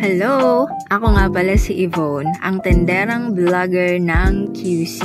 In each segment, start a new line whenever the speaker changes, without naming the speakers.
Hello! Ako nga pala si Yvonne, ang tenderang vlogger ng QC.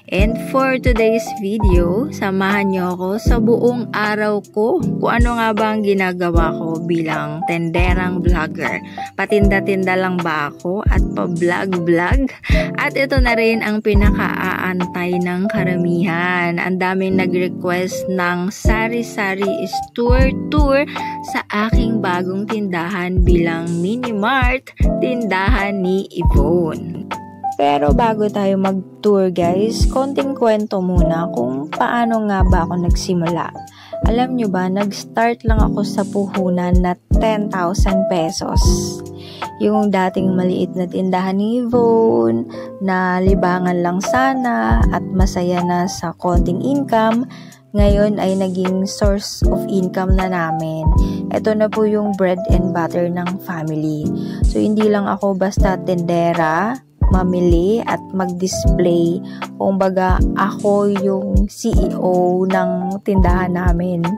And for today's video, samahan niyo ako sa buong araw ko kung ano nga ba ang ginagawa ko bilang tenderang vlogger. Patinda-tinda lang ba ako at pa-vlog-vlog? At ito na rin ang pinaka-aantay ng karamihan. Ang daming nag-request ng sari-sari store tour sa aking bagong tindahan bilang mini-mart, tindahan ni Yvonne. Pero bago tayo mag-tour guys, konting kwento muna kung paano nga ba ako nagsimula. Alam nyo ba, nag-start lang ako sa puhunan na 10,000 pesos. Yung dating maliit na tindahan ni Yvonne, na libangan lang sana at masaya na sa konting income, ngayon ay naging source of income na namin. Ito na po yung bread and butter ng family. So, hindi lang ako basta tendera, mamili at mag-display. Kumbaga, ako yung CEO ng tindahan namin.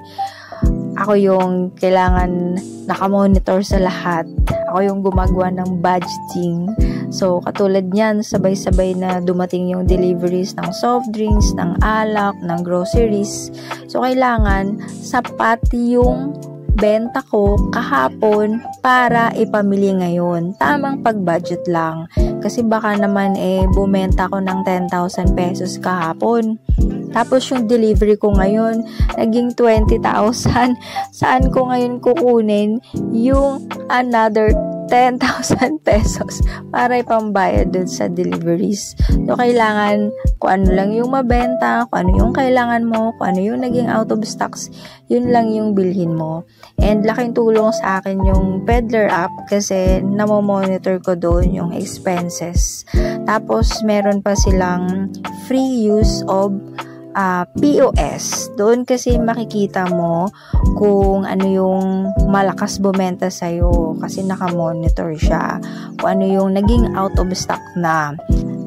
Ako yung kailangan nakamonitor sa lahat. Ako yung gumagawa ng budgeting. So, katulad niyan, sabay-sabay na dumating yung deliveries ng soft drinks, ng alak, ng groceries. So, kailangan sapat yung benta ko kahapon para ipamili ngayon. Tamang pag-budget lang. Kasi baka naman bumenta ko ng 10,000 pesos kahapon. Tapos yung delivery ko ngayon, naging 20,000. Saan ko ngayon kukunin yung another 10,000 pesos para ipambayad dun sa deliveries. So, kailangan kung ano lang yung mabenta, kung ano yung kailangan mo, kung ano yung naging out of stocks, yun lang yung bilhin mo. And laking tulong sa akin yung Peddler app kasi namomonitor ko doon yung expenses. Tapos, meron pa silang free use of POS. Doon kasi makikita mo kung ano yung malakas bumenta sa'yo kasi nakamonitor siya. Kung ano yung naging out of stock na.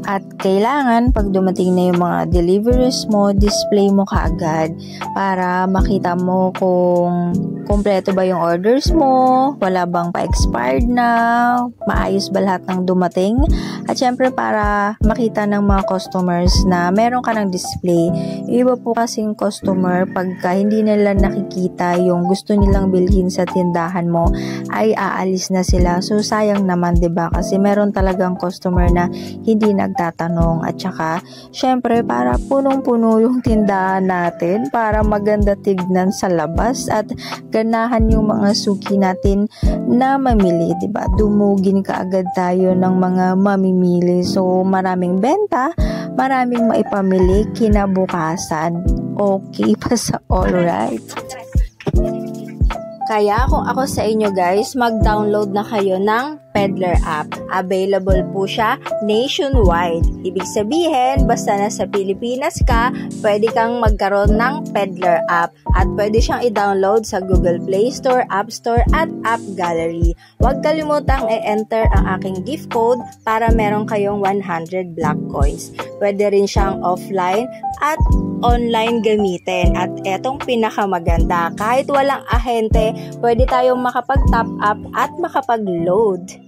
At kailangan, pag dumating na yung mga deliveries mo, display mo kaagad para makita mo kung kumpleto ba yung orders mo, wala bang pa-expired na, maayos ba lahat ng dumating. At syempre para makita ng mga customers na meron ka ng display. Iba po kasing customer, pagka hindi nila nakikita yung gusto nilang bilhin sa tindahan mo, ay aalis na sila. So sayang naman, 'di ba? Kasi meron talagang customer na hindi nagtatanong. At saka, syempre, para punong-puno yung tindahan natin, para maganda tignan sa labas at ganahan yung mga suki natin na mamili, 'di ba? Dumugin kaagad tayo ng mga mamimili. So, maraming benta, maraming maipamili kinabukasan. Okay pa sa alright. Kaya kung ako sa inyo guys, mag-download na kayo ng Peddler app. Available po siya nationwide. Ibig sabihin, basta nasa Pilipinas ka, pwede kang magkaroon ng Peddler app. At pwede siyang i-download sa Google Play Store, App Store, at App Gallery. Huwag kalimutang i-enter ang aking gift code para meron kayong 100 black coins. Pwede rin siyang offline at online gamitin. At etong pinakamaganda, kahit walang ahente, pwede tayong makapag-top up at makapag-load.